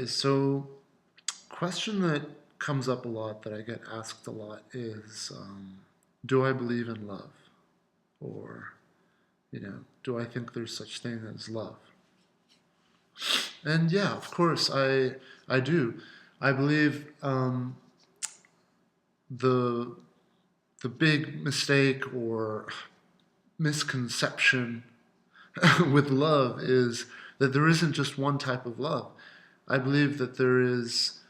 So, question that comes up a lot that I get asked a lot is, do I believe in love? Or, do I think there's such thing as love? And yeah, of course, I do. I believe the the big mistake or misconception with love is that there isn't just one type of love. I believe that there is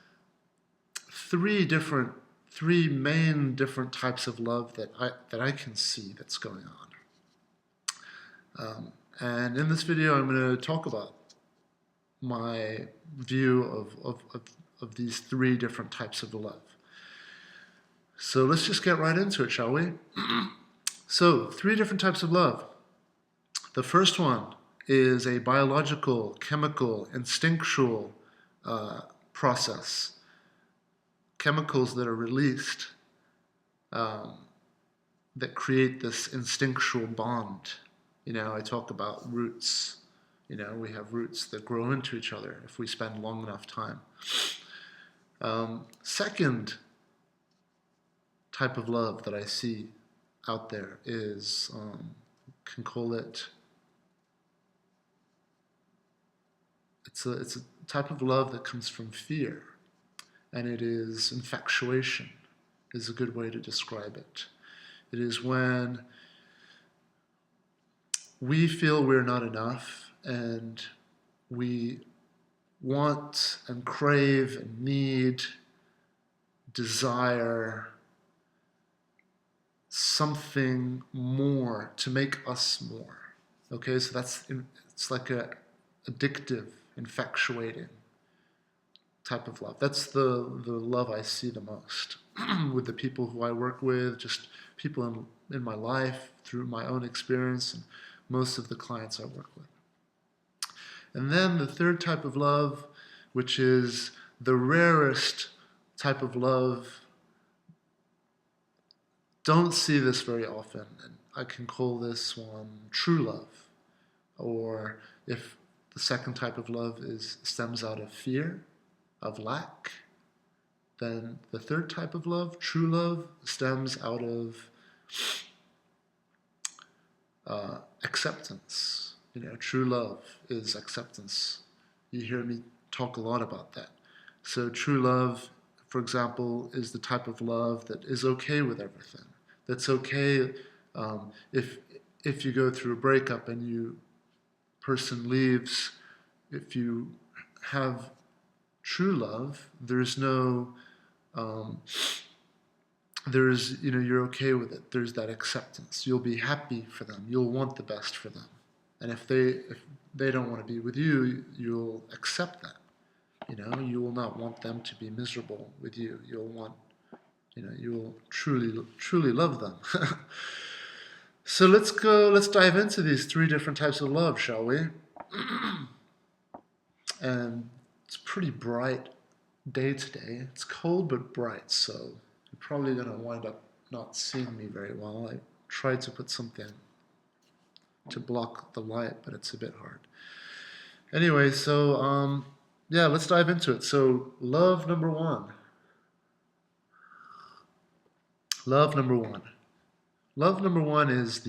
three different, three main different types of love that I can see that's going on. And in this video, I'm going to talk about my view of these three different types of love. So let's just get right into it, shall we? So, three different types of love. The first one is a biological, chemical, instinctual process. Chemicals that are released um, that create this instinctual bond. I talk about roots. We have roots that grow into each other if we spend long enough time. Second type of love that I see out there is, can call it, it's a type of love that comes from fear, and it is infatuation, is a good way to describe it. It is when we feel we're not enough and we want and crave and need, desire something more to make us more. Okay, so it's like a addictive, infatuating type of love. That's the love I see the most with the people who I work with, just people in my life through my own experience, and most of the clients I work with. And then the third type of love, which is the rarest type of love, don't see this very often, and I can call this one true love. Or if the second type of love stems out of fear, of lack, then the third type of love, true love, stems out of acceptance. True love is acceptance. You hear me talk a lot about that. So true love, for example, is the type of love that is okay with everything. That's okay if you go through a breakup and person leaves. If you have true love, there's no you're okay with it. There's that acceptance. You'll be happy for them. You'll want the best for them. And if they don't want to be with you, you'll accept that. You will not want them to be miserable with you. You will truly love them. So let's dive into these three different types of love, shall we? And it's a pretty bright day today. It's cold but bright, so you're probably going to wind up not seeing me very well. I tried to put something to block the light, but it's a bit hard. Anyway, so yeah, let's dive into it. So love number one. Love number one. Love number one is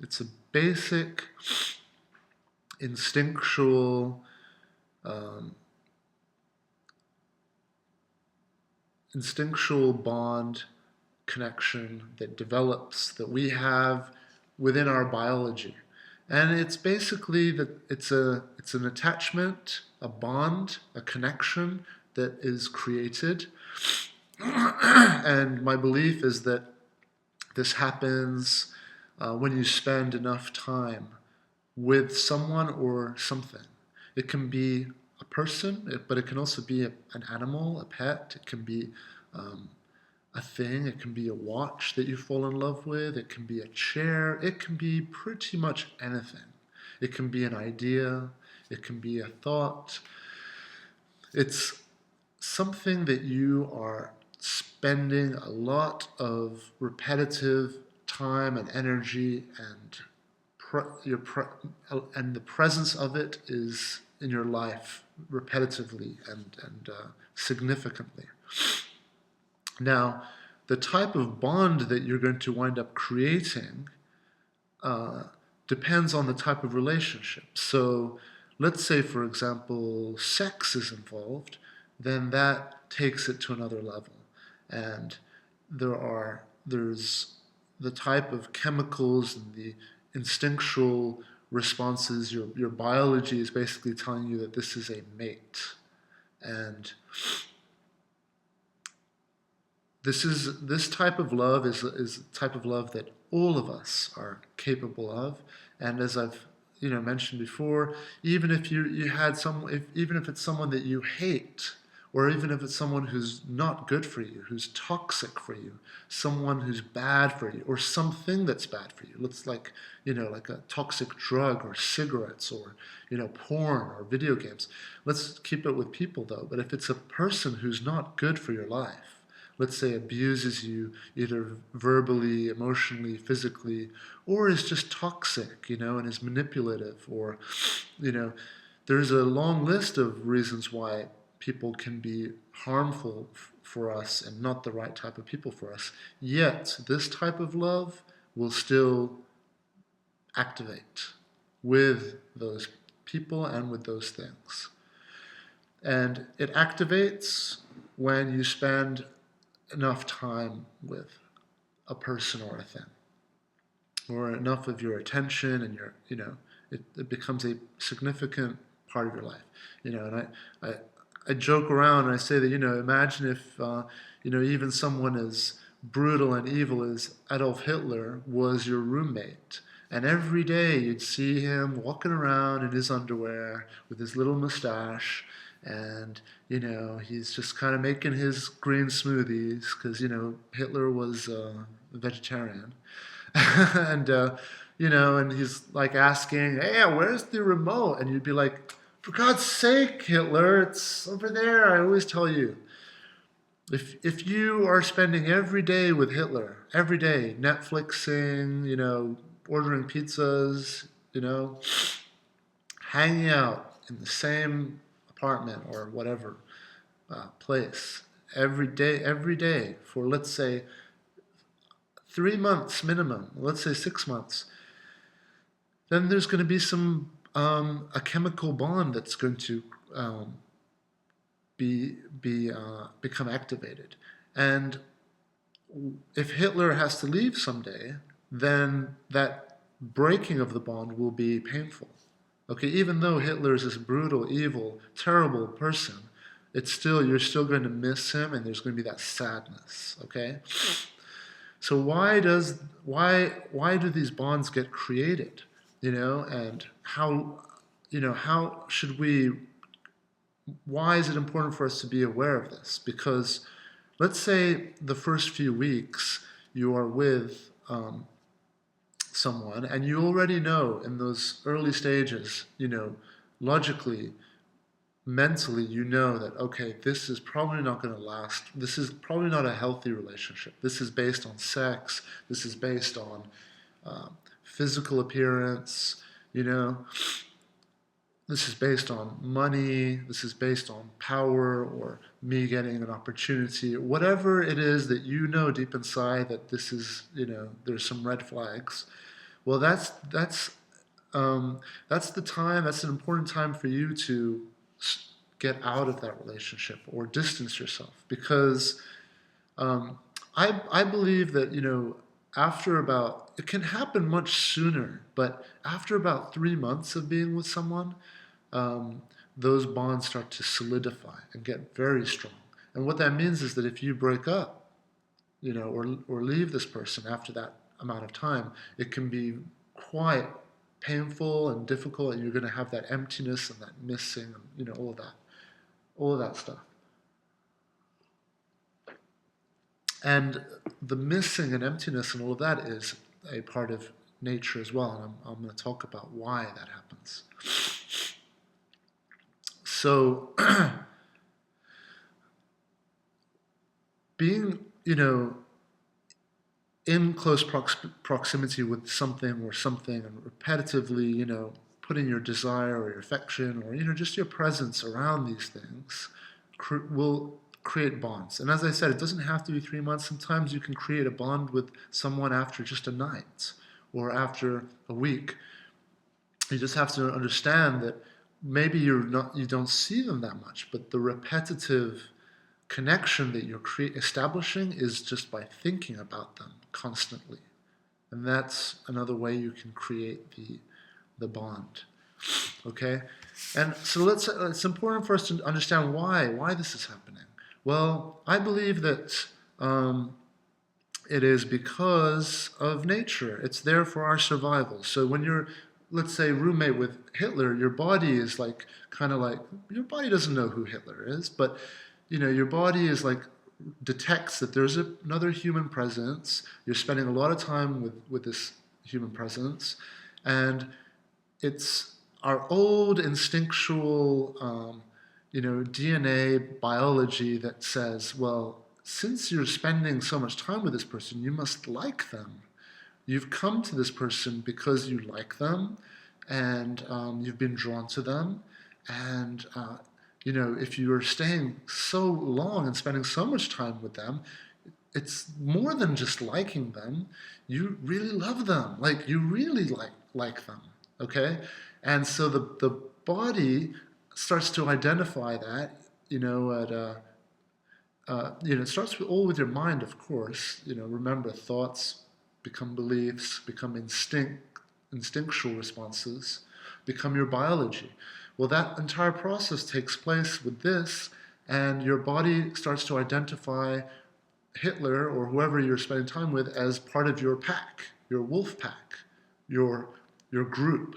it's a basic instinctual bond connection that develops, that we have within our biology. And it's basically that it's an attachment, a bond, a connection that is created. And my belief is that this happens when you spend enough time with someone or something. It can be a person, but it can also be an animal, a pet. It can be a thing. It can be a watch that you fall in love with. It can be a chair. It can be pretty much anything. It can be an idea. It can be a thought. It's something that you are spending a lot of repetitive time and energy, and the presence of it is in your life repetitively and significantly. Now, the type of bond that you're going to wind up creating depends on the type of relationship. So let's say, for example, sex is involved, then that takes it to another level. And there's the type of chemicals and the instinctual responses. Your biology is basically telling you that this is a mate. And this type of love is a type of love that all of us are capable of. And as I've mentioned before, even if you had even if it's someone that you hate, or even if it's someone who's not good for you, who's toxic for you, someone who's bad for you, or something that's bad for you. Let's like a toxic drug or cigarettes or porn or video games. Let's keep it with people though. But if it's a person who's not good for your life, let's say abuses you either verbally, emotionally, physically, or is just toxic, and is manipulative, or, there's a long list of reasons why people can be harmful for us and not the right type of people for us. Yet, this type of love will still activate with those people and with those things. And it activates when you spend enough time with a person or a thing, or enough of your attention, and it becomes a significant part of your life. And I joke around and I say that imagine if even someone as brutal and evil as Adolf Hitler was your roommate, and every day you'd see him walking around in his underwear with his little mustache, and he's just kind of making his green smoothies because Hitler was a vegetarian, and and he's like asking, "Hey, where's the remote?" And you'd be like, "For God's sake, Hitler, it's over there. I always tell you." If you are spending every day with Hitler, every day Netflixing, ordering pizzas, hanging out in the same apartment or whatever place every day for, let's say, 3 months minimum, let's say 6 months, then there's going to be a chemical bond that's going to become activated. And if Hitler has to leave someday, then that breaking of the bond will be painful. Okay, even though Hitler is this brutal, evil, terrible person, you're still going to miss him, and there's going to be that sadness. Okay, so why do these bonds get created? And how should we? Why is it important for us to be aware of this? Because let's say the first few weeks you are with someone, and you already know in those early stages, logically, mentally, that, okay, this is probably not going to last. This is probably not a healthy relationship. This is based on sex. This is based on physical appearance, This is based on money. This is based on power, or me getting an opportunity. Whatever it is that deep inside that this is, there's some red flags. Well, that's the time. That's an important time for you to get out of that relationship or distance yourself, because I believe that after it can happen much sooner, but after about 3 months of being with someone, those bonds start to solidify and get very strong. And what that means is that if you break up, or leave this person after that amount of time, it can be quite painful and difficult, and you're going to have that emptiness and that missing, and all of that stuff. And the missing and emptiness and all of that is a part of nature as well, and I'm going to talk about why that happens. So, being, in close proximity with something or something, and repetitively, putting your desire or your affection or just your presence around these things will create bonds. And as I said, it doesn't have to be 3 months. Sometimes you can create a bond with someone after just a night or after a week. You just have to understand that maybe you don't see them that much, but the repetitive connection that you're establishing is just by thinking about them constantly. And that's another way you can create the bond. Okay? And so it's important for us to understand why this is happening. Well, I believe that it is because of nature. It's there for our survival. So when you're, let's say, roommate with Hitler, your body is your body doesn't know who Hitler is, but your body is detects that there's another human presence. You're spending a lot of time with this human presence, and it's our old instinctual DNA biology that says, well, since you're spending so much time with this person, you must like them. You've come to this person because you like them, and you've been drawn to them, and if you are staying so long and spending so much time with them, it's more than just liking them. You really love them. You really like them. Okay? And so the body starts to identify that, it starts all with your mind, of course. Remember, thoughts become beliefs, become instinctual responses, become your biology. Well, that entire process takes place with this, and your body starts to identify Hitler or whoever you're spending time with as part of your pack, your wolf pack, your group.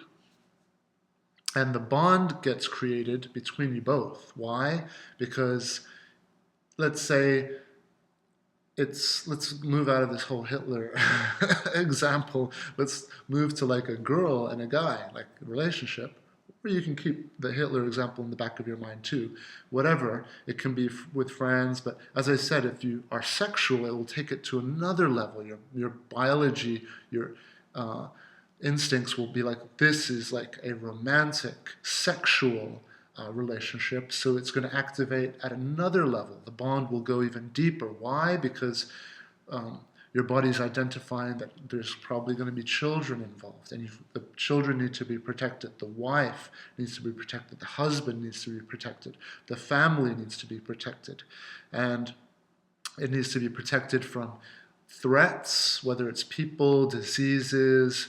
And the bond gets created between you both. Why? Because let's say let's move out of this whole Hitler example. Let's move to a girl and a guy, a relationship. Or you can keep the Hitler example in the back of your mind too. Whatever, it can be with friends, but as I said, if you are sexual, it will take it to another level. Your biology, your instincts will be this is a romantic, sexual relationship, so it's going to activate at another level. The bond will go even deeper. Why? Because your body's identifying that there's probably going to be children involved, and the children need to be protected. The wife needs to be protected. The husband needs to be protected. The family needs to be protected. And it needs to be protected from threats, whether it's people, diseases,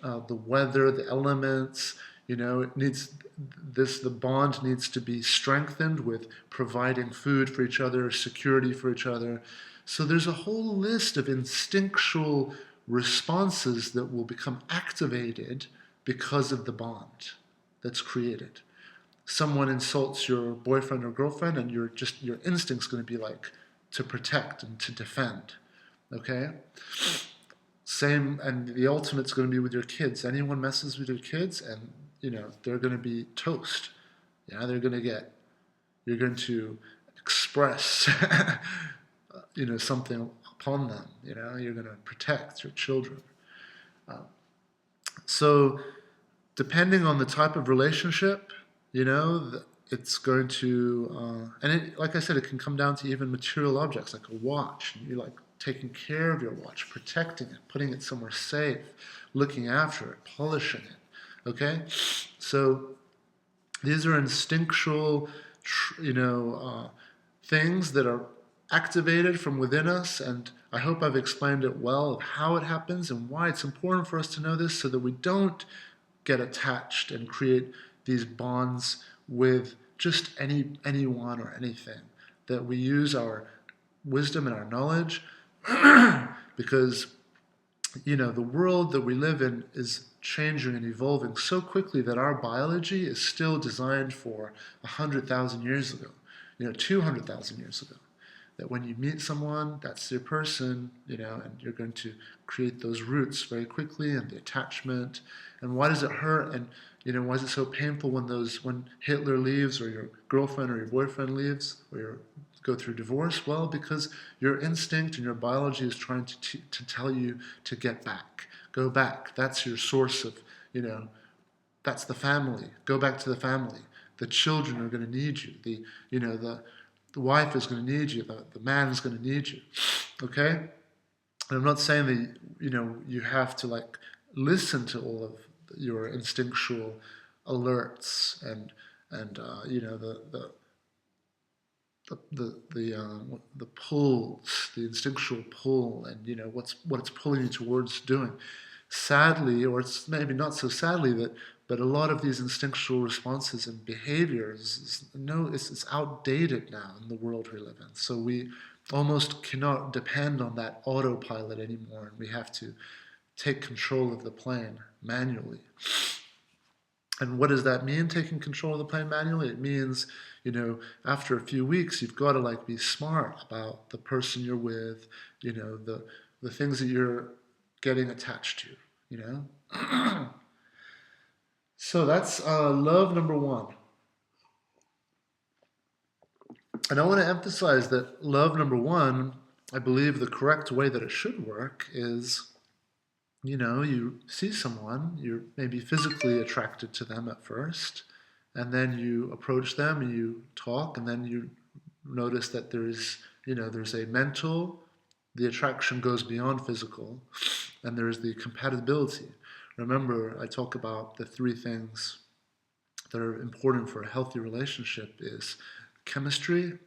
the weather, the elements. The bond needs to be strengthened with providing food for each other, security for each other. So there's a whole list of instinctual responses that will become activated because of the bond that's created. Someone insults your boyfriend or girlfriend, and your instinct's going to be to protect and to defend. Okay? Same, and the ultimate's going to be with your kids. Anyone messes with your kids, and they're going to be toast. You're going to express something upon them. You're going to protect your children. So depending on the type of relationship, it's going to, like I said, it can come down to even material objects like a watch. You taking care of your watch, protecting it, putting it somewhere safe, looking after it, polishing it. Okay? So these are instinctual, things that are activated from within us, and I hope I've explained it well of how it happens and why it's important for us to know this so that we don't get attached and create these bonds with just anyone or anything, that we use our wisdom and our knowledge because the world that we live in is changing and evolving so quickly that our biology is still designed for 100,000 years ago, 200,000 years ago. That when you meet someone, that's your person, and you're going to create those roots very quickly, and the attachment. And why does it hurt? And why is it so painful when Hitler leaves, or your girlfriend or your boyfriend leaves, or you go through divorce? Well, because your instinct and your biology is trying to tell you to get back, go back. That's your source of That's the family. Go back to the family. The children are going to need you. The wife is going to need you. The man is going to need you. Okay? And I'm not saying that you have to like listen to all of your instinctual alerts and the pulls, the instinctual pull, and what it's pulling you towards doing. Sadly, or it's maybe not so sadly, but a lot of these instinctual responses and behaviors, it's outdated now in the world we live in. So we almost cannot depend on that autopilot anymore, and we have to take control of the plane manually. And what does that mean, taking control of the plane manually? It means, after a few weeks, you've got to like be smart about the person you're with, the things that you're getting attached to. So that's love number one. And I want to emphasize that love number one, I believe the correct way that it should work is, you see someone, you're maybe physically attracted to them at first, and then you approach them and you talk, and then you notice that there's a mental, the attraction goes beyond physical, and there's the compatibility. Remember, I talk about the three things that are important for a healthy relationship is chemistry,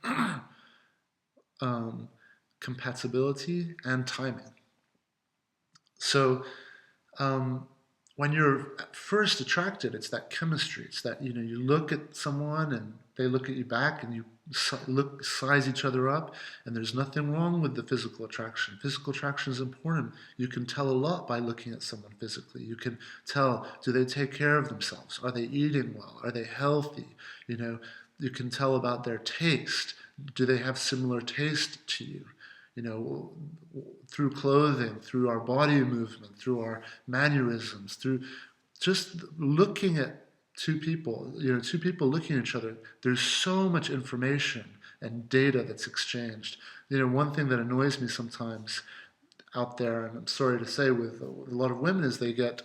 compatibility, and timing. So when you're first attracted, it's that chemistry. It's that, you look at someone and they look at you back, and you size each other up, and there's nothing wrong with the physical attraction. Physical attraction is important. You can tell a lot by looking at someone physically. You can tell, do they take care of themselves? Are they eating well? Are they healthy? You can tell about their taste. Do they have similar taste to you? Through clothing, through our body movement, through our mannerisms, through just looking at two people looking at each other, there's so much information and data that's exchanged. One thing that annoys me sometimes out there, and I'm sorry to say with a lot of women, is they get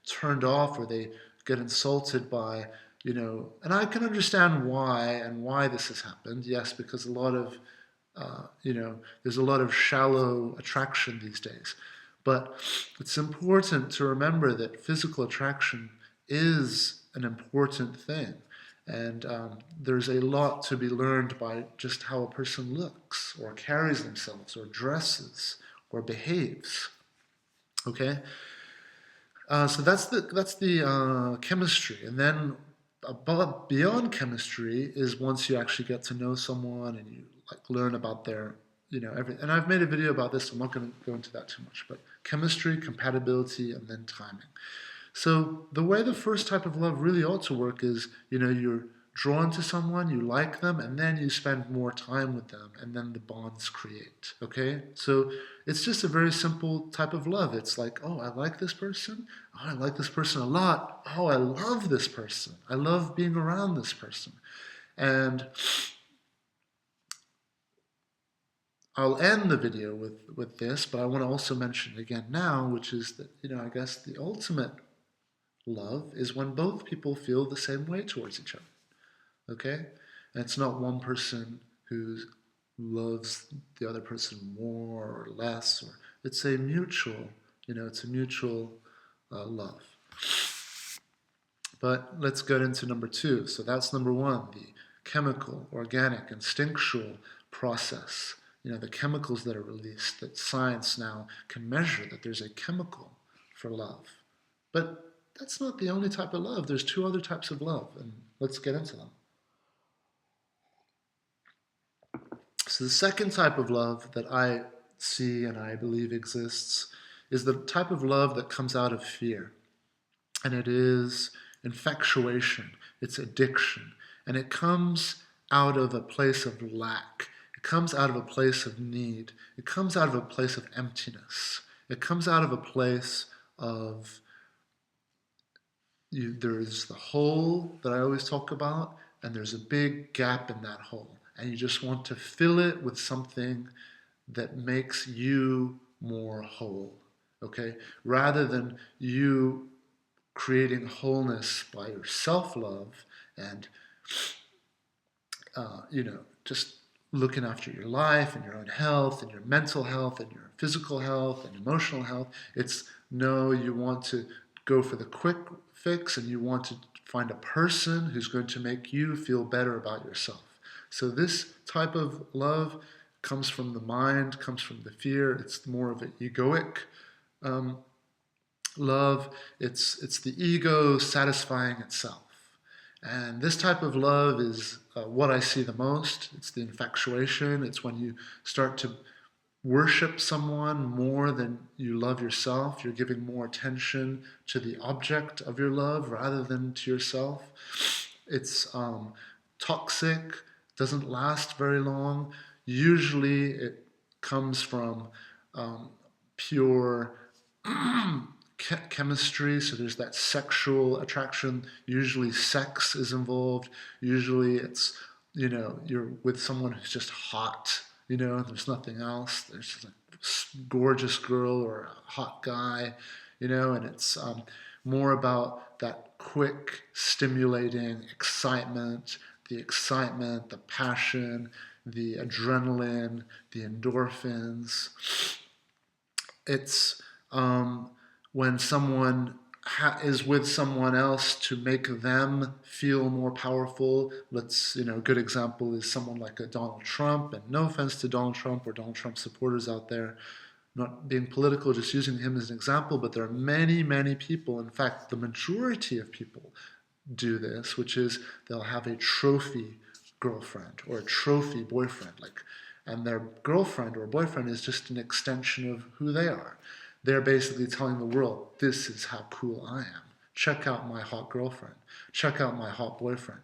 turned off, or they get insulted by, and I can understand why this has happened. Yes, because a lot of there's a lot of shallow attraction these days. But it's important to remember that physical attraction is an important thing. And there's a lot to be learned by just how a person looks, or carries themselves, or dresses, or behaves. Okay? So that's the chemistry. And then beyond chemistry is once you actually get to know someone and you learn about their, everything. And I've made a video about this, so I'm not going to go into that too much, but chemistry, compatibility, and then timing. So the way the first type of love really ought to work is, you're drawn to someone, you like them, and then you spend more time with them, and then the bonds create, okay? So it's just a very simple type of love. It's like, oh, I like this person. Oh, I like this person a lot. Oh, I love this person. I love being around this person. And I'll end the video with this, but I want to also mention it again now, which is that, I guess the ultimate love is when both people feel the same way towards each other, okay? And it's not one person who loves the other person more or less, or it's a mutual, love. But let's get into number two. So that's number one, the chemical, organic, instinctual process. The chemicals that are released, that science now can measure, that there's a chemical for love. But that's not the only type of love. There's two other types of love, and let's get into them. So the second type of love that I see and I believe exists is the type of love that comes out of fear. And it is infatuation, it's addiction, and it comes out of a place of lack. It comes out of a place of need. It comes out of a place of emptiness. It comes out of a place of, there's the hole that I always talk about, and there's a big gap in that hole. And you just want to fill it with something that makes you more whole, okay? Rather than you creating wholeness by your self-love and, just looking after your life and your own health and your mental health and your physical health and emotional health. It's no, you want to go for the quick fix and you want to find a person who's going to make you feel better about yourself. So this type of love comes from the mind, comes from the fear. It's more of an egoic love. It's the ego satisfying itself. And this type of love is what I see the most. It's the infatuation. It's when you start to worship someone more than you love yourself. You're giving more attention to the object of your love rather than to yourself. It's toxic, doesn't last very long. Usually it comes from pure chemistry, so there's that sexual attraction. Usually sex is involved. Usually it's, you're with someone who's just hot, there's nothing else. There's just a gorgeous girl or a hot guy, and it's more about that quick, stimulating excitement, the passion, the adrenaline, the endorphins. It's when someone is with someone else to make them feel more powerful. A good example is someone like a Donald Trump, and no offense to Donald Trump or Donald Trump supporters out there, not being political, just using him as an example, but there are many, many people, in fact, the majority of people do this, which is they'll have a trophy girlfriend or a trophy boyfriend, and their girlfriend or boyfriend is just an extension of who they are. They're basically telling the world, this is how cool I am. Check out my hot girlfriend. Check out my hot boyfriend.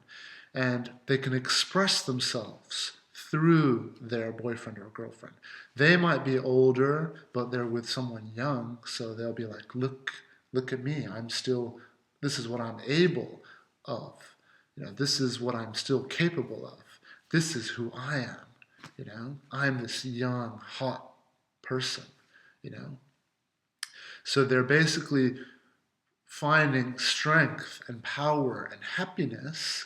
And they can express themselves through their boyfriend or girlfriend. They might be older, but they're with someone young, so they'll be like, look at me. This is what I'm able of. This is what I'm still capable of. This is who I am. I'm this young, hot person, So they're basically finding strength and power and happiness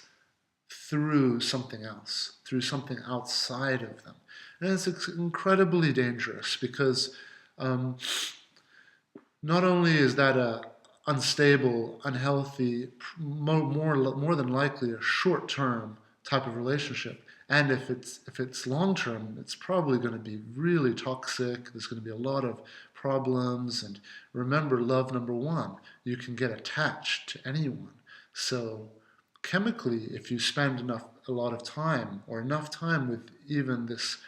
through something else, through something outside of them. And it's incredibly dangerous because not only is that a unstable, unhealthy, more than likely a short-term type of relationship, and if it's long-term, it's probably going to be really toxic. There's going to be a lot of problems. And remember, love number one, you can get attached to anyone. So chemically, if you spend a lot of time or enough time with even this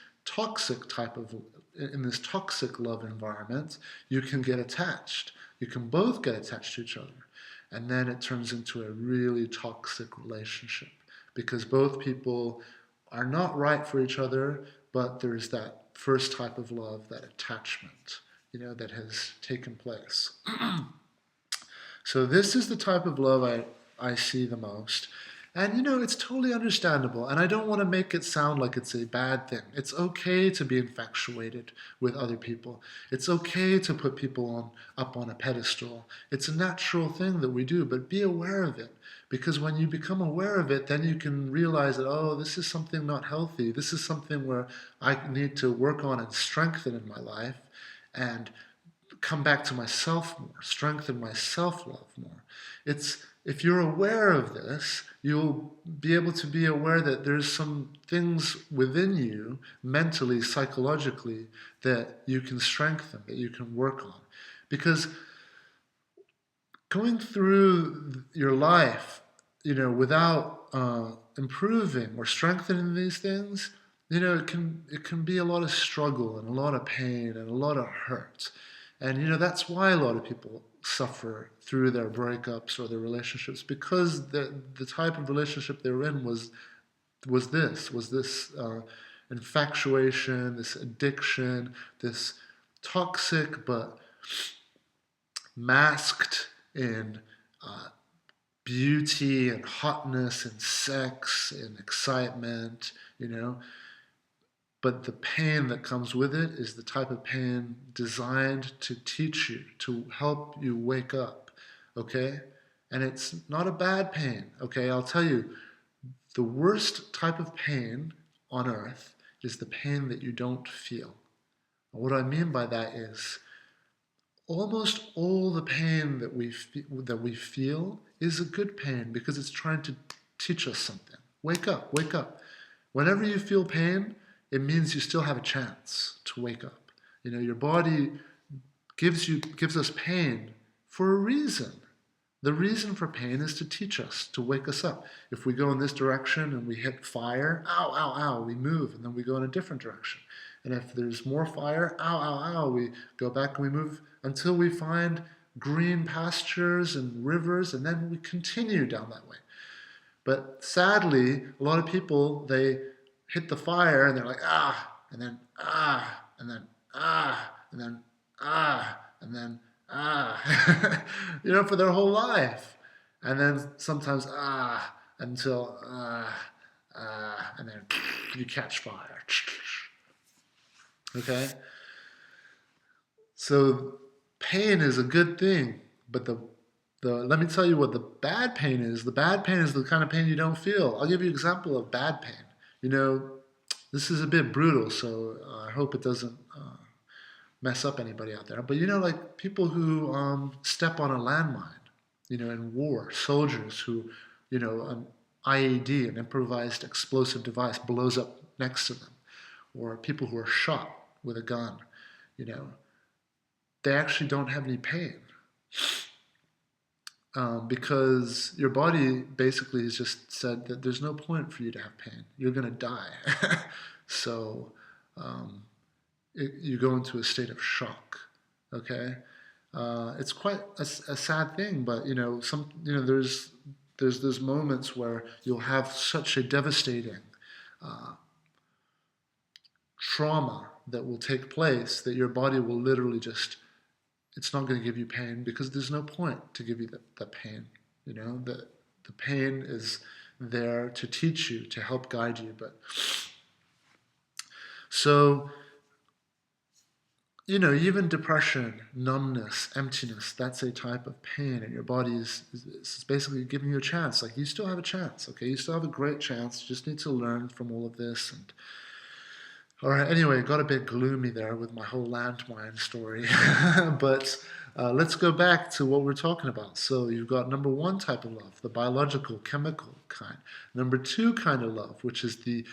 in this toxic love environment, you can get attached. You can both get attached to each other. And then it turns into a really toxic relationship because both people are not right for each other, but there's that first type of love, that attachment, that has taken place. So this is the type of love I see the most. And it's totally understandable. And I don't want to make it sound like it's a bad thing. It's okay to be infatuated with other people. It's okay to put people up on a pedestal. It's a natural thing that we do, but be aware of it. Because when you become aware of it, then you can realize that, oh, this is something not healthy. This is something where I need to work on and strengthen in my life and come back to myself more, strengthen my self-love more. If you're aware of this, you'll be able to be aware that there's some things within you, mentally, psychologically, that you can strengthen, that you can work on. Because going through your life, without improving or strengthening these things, it can be a lot of struggle and a lot of pain and a lot of hurt. And that's why a lot of people suffer through their breakups or their relationships, because the type of relationship they were in was this infatuation, this addiction, this toxic but masked in beauty and hotness and sex and excitement, But the pain that comes with it is the type of pain designed to teach you, to help you wake up, okay? And it's not a bad pain, okay? I'll tell you, the worst type of pain on earth is the pain that you don't feel. What I mean by that is almost all the pain that we feel is a good pain because it's trying to teach us something. Wake up, wake up. Whenever you feel pain, it means you still have a chance to wake up. Your body gives us pain for a reason. The reason for pain is to teach us, to wake us up. If we go in this direction and we hit fire, ow, ow, ow, we move, and then we go in a different direction. And if there's more fire, ow, ow, ow, we go back and we move until we find green pastures and rivers, and then we continue down that way. But sadly, a lot of people, they hit the fire and they're like, ah, and then, ah, and then, ah, and then, ah, and then, ah, for their whole life. And then sometimes, until, and then you catch fire. Okay? So pain is a good thing, but let me tell you what the bad pain is. The bad pain is the kind of pain you don't feel. I'll give you an example of bad pain. This is a bit brutal, so I hope it doesn't mess up anybody out there. But like people who step on a landmine, in war, soldiers who, an IED, an improvised explosive device, blows up next to them, or people who are shot with a gun, they actually don't have any pain. Because your body basically has just said that there's no point for you to have pain. You're going to die. So you go into a state of shock. Okay, it's quite a sad thing, but there's those moments where you'll have such a devastating trauma that will take place that your body will literally just, it's not going to give you pain because there's no point to give you the pain. The pain is there to teach you, to help guide you. But so, even depression, numbness, emptiness, that's a type of pain, and your body is basically giving you a chance. Like, you still have a chance, okay? You still have a great chance. You just need to learn from all of this. And all right, anyway, it got a bit gloomy there with my whole landmine story. But let's go back to what we're talking about. So you've got number one type of love, the biological, chemical kind. Number two kind of love, which is the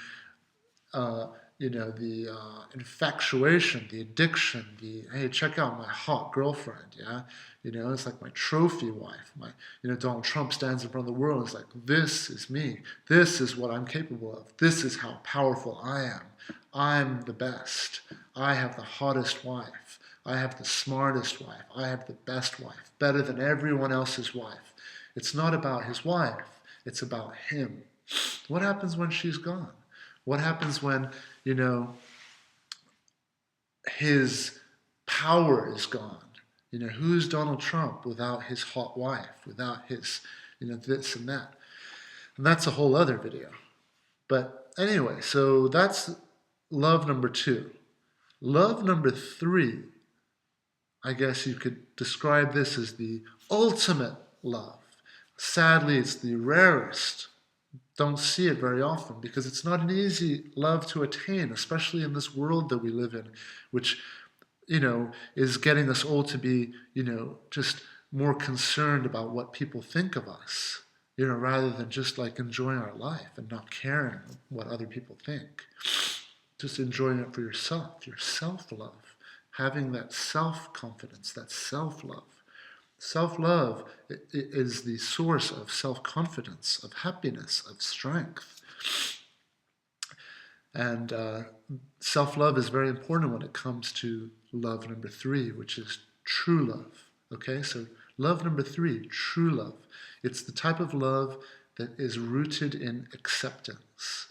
infatuation, the addiction, hey, check out my hot girlfriend, yeah? It's like my trophy wife. Donald Trump stands in front of the world and is like, this is me. This is what I'm capable of. This is how powerful I am. I'm the best. I have the hottest wife. I have the smartest wife. I have the best wife, better than everyone else's wife. It's not about his wife. It's about him. What happens when she's gone? What happens when, his power is gone? Who's Donald Trump without his hot wife, without his, this and that? And that's a whole other video. But anyway, so that's love number two. Love number three, I guess you could describe this as the ultimate love. Sadly, it's the rarest. Don't see it very often because it's not an easy love to attain, especially in this world that we live in, which, is getting us all to be, just more concerned about what people think of us, rather than just like enjoying our life and not caring what other people think. Just enjoying it for yourself, your self-love, having that self-confidence, that self-love. Self-love is the source of self-confidence, of happiness, of strength. And self-love is very important when it comes to love number three, which is true love. Okay, so love number three, true love. It's the type of love that is rooted in acceptance.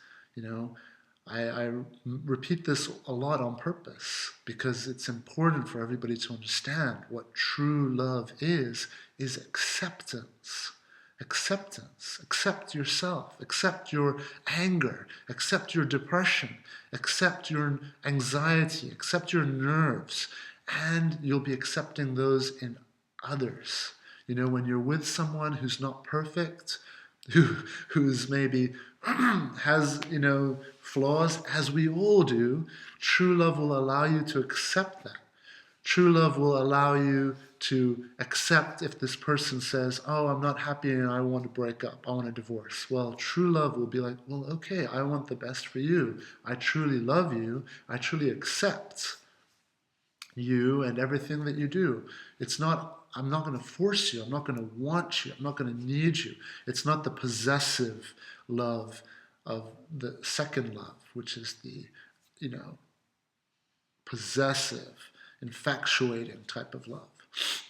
I repeat this a lot on purpose because it's important for everybody to understand what true love is acceptance. Acceptance. Accept yourself. Accept your anger. Accept your depression. Accept your anxiety. Accept your nerves. And you'll be accepting those in others. You know, when you're with someone who's not perfect, who's maybe has, you know, flaws, as we all do, true love will allow you to accept that. True love will allow you to accept if this person says, oh, I'm not happy and I want to break up, I want a divorce. Well, true love will be like, well, okay, I want the best for you. I truly love you. I truly accept you and everything that you do. It's not, I'm not going to force you. I'm not going to want you. I'm not going to need you. It's not the possessive love of the second love, which is the, you know, possessive, infatuating type of love,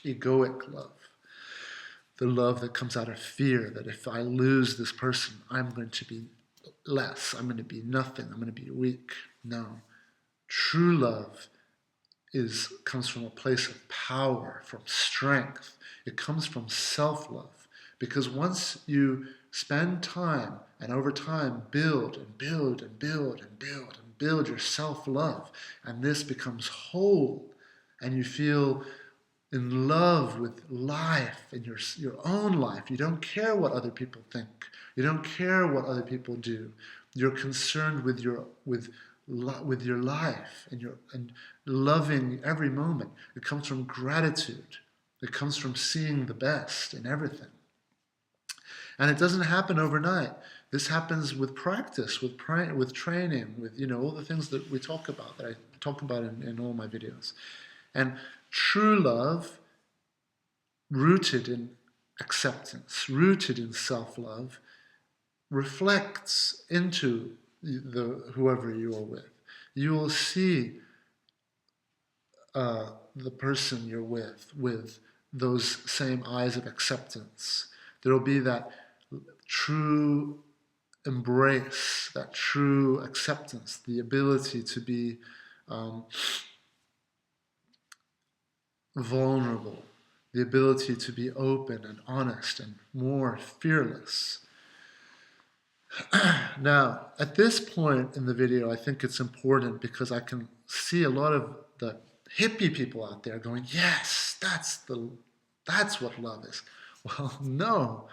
egoic love, the love that comes out of fear that if I lose this person, I'm going to be less, I'm going to be nothing, I'm going to be weak. No. True love comes from a place of power, from strength. It comes from self-love. Because once you spend time and over time build and build and build and build and build your self-love, and this becomes whole, and you feel in love with life and your own life. You don't care what other people think. You don't care what other people do. You're concerned with your life and loving every moment. It comes from gratitude. It comes from seeing the best in everything. And it doesn't happen overnight. This happens with practice, with training, with, you know, all the things that we talk about, that I talk about in all my videos. And true love, rooted in acceptance, rooted in self-love, reflects into whoever you are with. You will see the person you're with those same eyes of acceptance. There will be that true embrace, that true acceptance, the ability to be vulnerable, the ability to be open and honest and more fearless. Now, at this point in the video, I think it's important because I can see a lot of the hippie people out there going, yes, that's what love is. Well, no.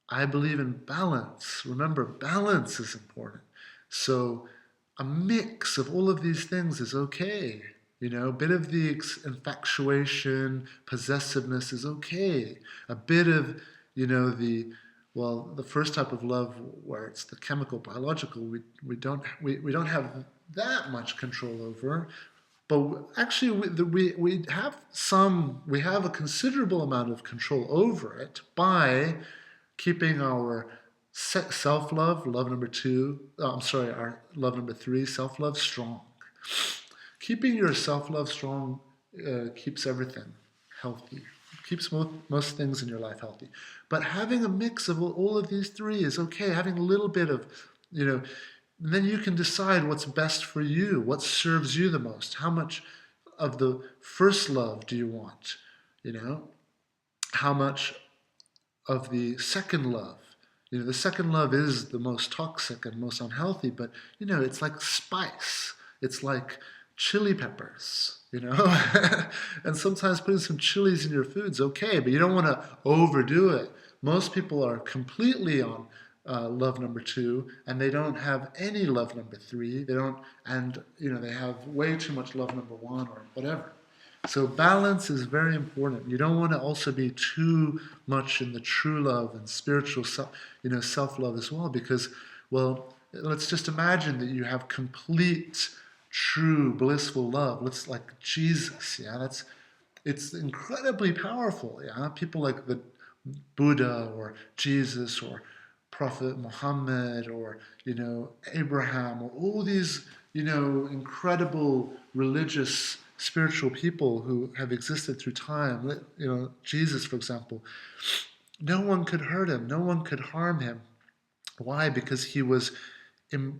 I believe in balance. Remember, balance is important. So a mix of all of these things is okay. You know, a bit of the infatuation, possessiveness is okay. A bit of, you know, the first type of love where it's the chemical, biological, we don't have that much control over. But actually, we have a considerable amount of control over it by keeping our self-love, love number 2, our love number 3, self-love strong. Keeping your self-love strong keeps everything healthy, keeps most things in your life healthy. But having a mix of all of these 3 is okay. Having a little bit of, you know, then you can decide what's best for you, what serves you the most. How much of the first love do you want, you know? How much of the second love? You know, the second love is the most toxic and most unhealthy, but, you know, it's like spice. It's like chili peppers, you know? And sometimes putting some chilies in your food's okay, but you don't want to overdo it. Most people are completely on love number 2, and they don't have any love number 3. They don't, and, you know, they have way too much love number 1 or whatever. So balance is very important. You don't want to also be too much in the true love and spiritual self-love as well, because, well, let's just imagine that you have complete, true, blissful love. Let's, like Jesus, yeah? It's incredibly powerful, yeah? People like the Buddha or Jesus or Prophet Muhammad or, you know, Abraham, or all these, you know, incredible religious spiritual people who have existed through time, you know, Jesus, for example, no one could hurt him, no one could harm him. Why? Because he was in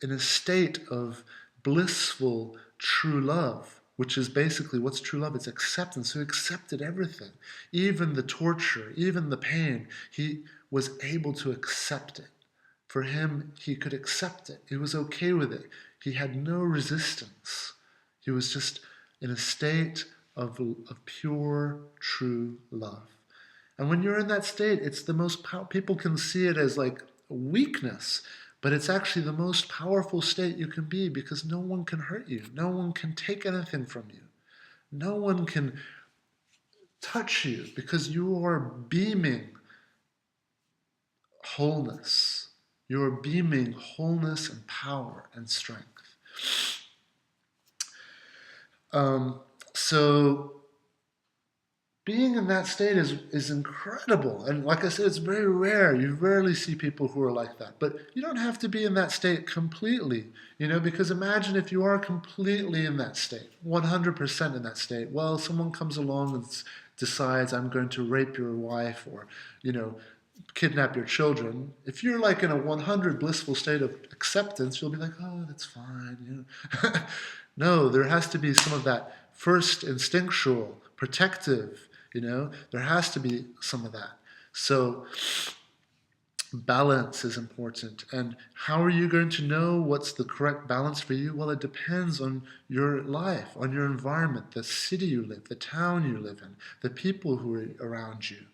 a state of blissful true love, which is basically, what's true love? It's acceptance. So he accepted everything, even the torture, even the pain. He was able to accept it. For him, he could accept it. He was okay with it. He had no resistance. He was just in a state of pure, true love. And when you're in that state, it's the most people can see it as like a weakness, but it's actually the most powerful state you can be, because no one can hurt you. No one can take anything from you. No one can touch you, because you are beaming wholeness. You are beaming wholeness and power and strength. So being in that state is incredible. And like I said, it's very rare. You rarely see people who are like that. But you don't have to be in that state completely, because imagine if you are completely in that state, 100% in that state. Well, someone comes along and decides, I'm going to rape your wife, or, kidnap your children. If you're like in a 100 blissful state of acceptance, you'll be like, oh, that's fine. No, there has to be some of that first instinctual, protective, there has to be some of that. So balance is important. And how are you going to know what's the correct balance for you? Well, it depends on your life, on your environment, the city you live, the town you live in, the people who are around you.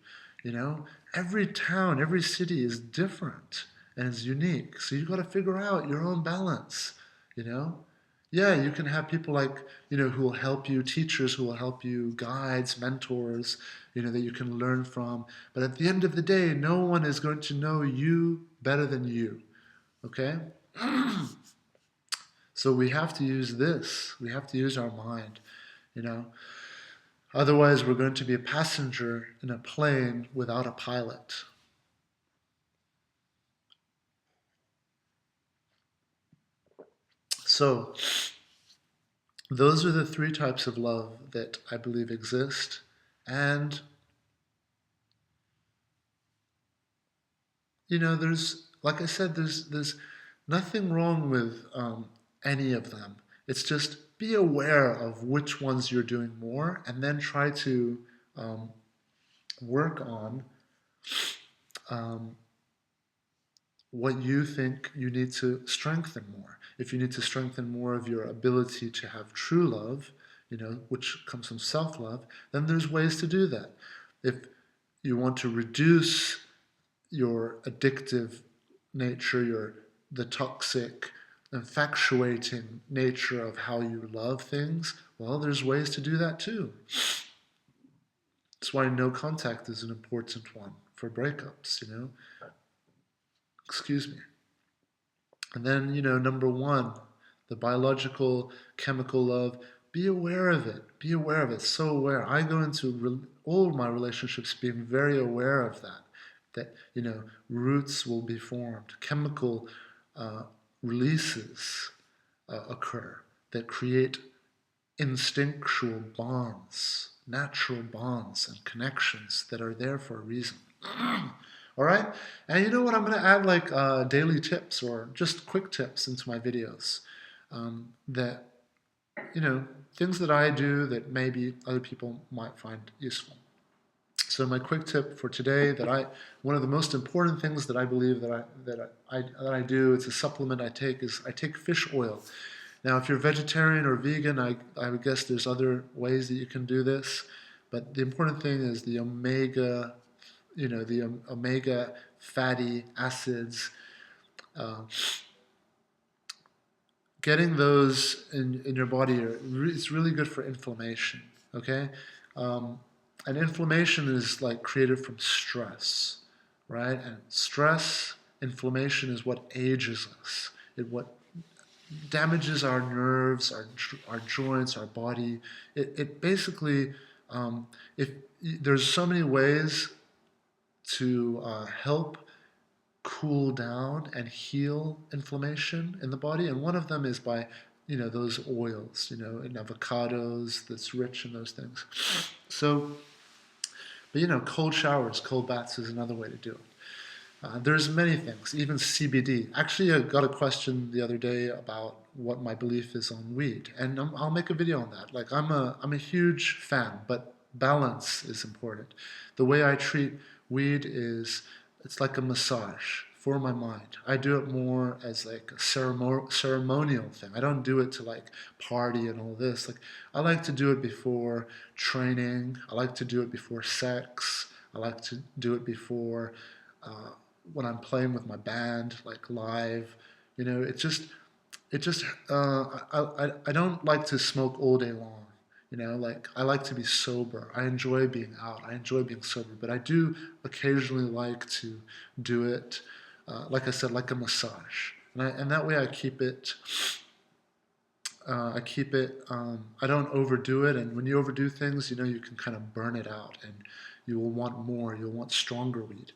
Every town, every city is different and is unique. So you've got to figure out your own balance, Yeah, you can have people like, who will help you, teachers who will help you, guides, mentors, that you can learn from. But at the end of the day, no one is going to know you better than you, okay? So we have to use this. We have to use our mind, Otherwise, we're going to be a passenger in a plane without a pilot. So, those are the three types of love that I believe exist. And, there's, like I said, there's nothing wrong with any of them. It's just be aware of which ones you're doing more, and then try to work on what you think you need to strengthen more. If you need to strengthen more of your ability to have true love, which comes from self-love, then there's ways to do that. If you want to reduce your addictive nature, the toxic, infatuating nature of how you love things, well, there's ways to do that too. That's why no contact is an important one for breakups, Excuse me. And then, number one, the biological, chemical love, be aware of it. Be aware of it. So aware. I go into all my relationships being very aware of that, roots will be formed. Chemical releases occur that create instinctual bonds, natural bonds and connections that are there for a reason. All right? And you know what? I'm going to add like daily tips or just quick tips into my videos that, things that I do that maybe other people might find useful. So my quick tip for today one of the most important things that I believe that I do, it's a supplement I take, is I take fish oil. Now, if you're vegetarian or vegan, I would guess there's other ways that you can do this, but the important thing is the omega, the omega fatty acids. Getting those in your body, it's really good for inflammation, okay? And inflammation is like created from stress, right? And stress, inflammation is what ages us. What damages our nerves, our joints, our body. It basically, if there's so many ways to help cool down and heal inflammation in the body, and one of them is by those oils, in avocados, that's rich in those things. So, but cold showers, cold baths is another way to do it. There's many things, even CBD. Actually, I got a question the other day about what my belief is on weed, and I'll make a video on that. Like I'm a huge fan, but balance is important. The way I treat weed is it's like a massage for my mind. I do it more as like a ceremonial thing. I don't do it to like party and all this. Like I like to do it before training. I like to do it before sex. I like to do it before uh, when I'm playing with my band, like live. You know, it just I don't like to smoke all day long. You know, like I like to be sober. I enjoy being out. I enjoy being sober, but I do occasionally like to do it, like I said, like a massage, and that way I keep it. I keep it. I don't overdo it, and when you overdo things, you know, you can kind of burn it out, and you will want more. You'll want stronger weed.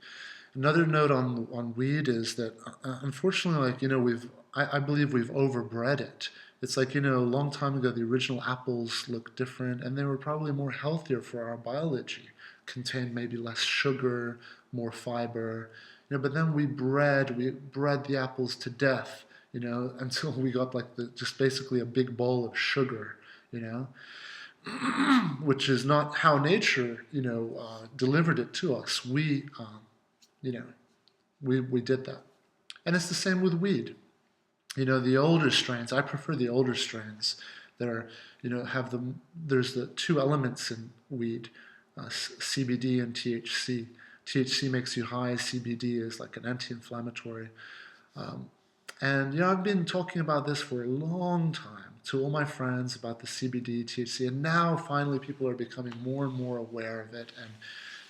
Another note on weed is that unfortunately, like you know, I believe we've overbred it. It's like you know, a long time ago, the original apples looked different, and they were probably more healthier for our biology. Contained maybe less sugar, more fiber. You know, but then we bred the apples to death. You know, until we got like just basically a big bowl of sugar. You know, which is not how nature, you know, delivered it to us. You know, we did that. And it's the same with weed. You know, the older strains, I prefer the older strains that are, you know, there's the two elements in weed, CBD and THC. THC makes you high, CBD is like an anti-inflammatory. Um, and, you know, I've been talking about this for a long time to all my friends about the CBD, THC, and now finally people are becoming more and more aware of it. And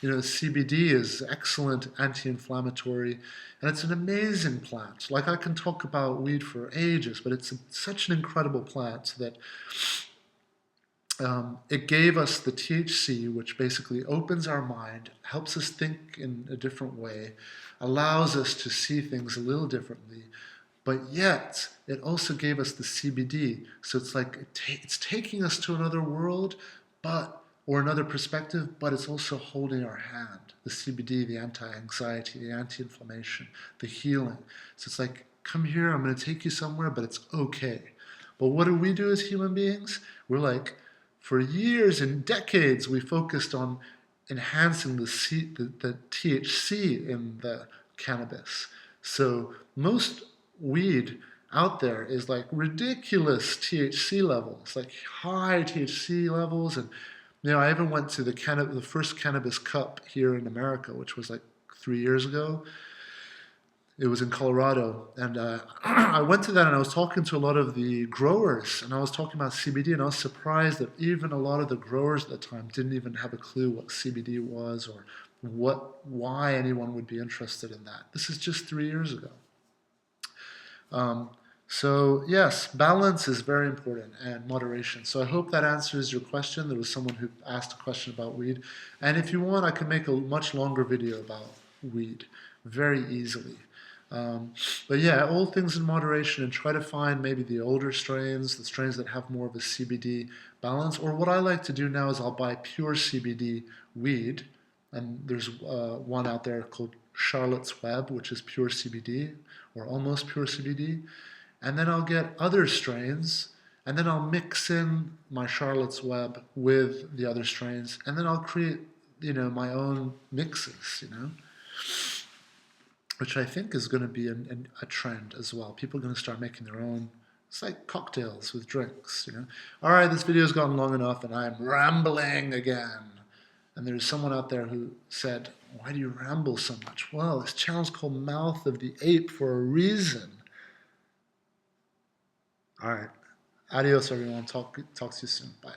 you know, the CBD is excellent anti-inflammatory, and it's an amazing plant. Like I can talk about weed for ages, but it's such an incredible plant that it gave us the THC, which basically opens our mind, helps us think in a different way, allows us to see things a little differently, but yet it also gave us the CBD. So it's like it's taking us to another world, or another perspective, but it's also holding our hand. The CBD, the anti-anxiety, the anti-inflammation, the healing. So it's like, come here, I'm going to take you somewhere, but it's okay. But what do we do as human beings? We're like, for years and decades, we focused on enhancing the THC in the cannabis. So most weed out there is like ridiculous THC levels, like high THC levels. And you know, I even went to the first cannabis cup here in America, which was like 3 years ago. It was in Colorado, and I went to that, and I was talking to a lot of the growers, and I was talking about CBD, and I was surprised that even a lot of the growers at the time didn't even have a clue what CBD was or why anyone would be interested in that. This is just 3 years ago. So yes, balance is very important and moderation. So I hope that answers your question. There was someone who asked a question about weed. And if you want, I can make a much longer video about weed very easily. But yeah, all things in moderation, and try to find maybe the older strains, the strains that have more of a CBD balance. Or what I like to do now is I'll buy pure CBD weed. And there's one out there called Charlotte's Web, which is pure CBD or almost pure CBD. And then I'll get other strains, and then I'll mix in my Charlotte's Web with the other strains, and then I'll create, you know, my own mixes, you know, which I think is going to be a trend as well. People are going to start making their own. It's like cocktails with drinks, you know. All right, this video's gone long enough, and I'm rambling again. And there's someone out there who said, why do you ramble so much? Well, this channel's called Mouth of the Ape for a reason. All right. Adios, everyone. Talk to you soon. Bye.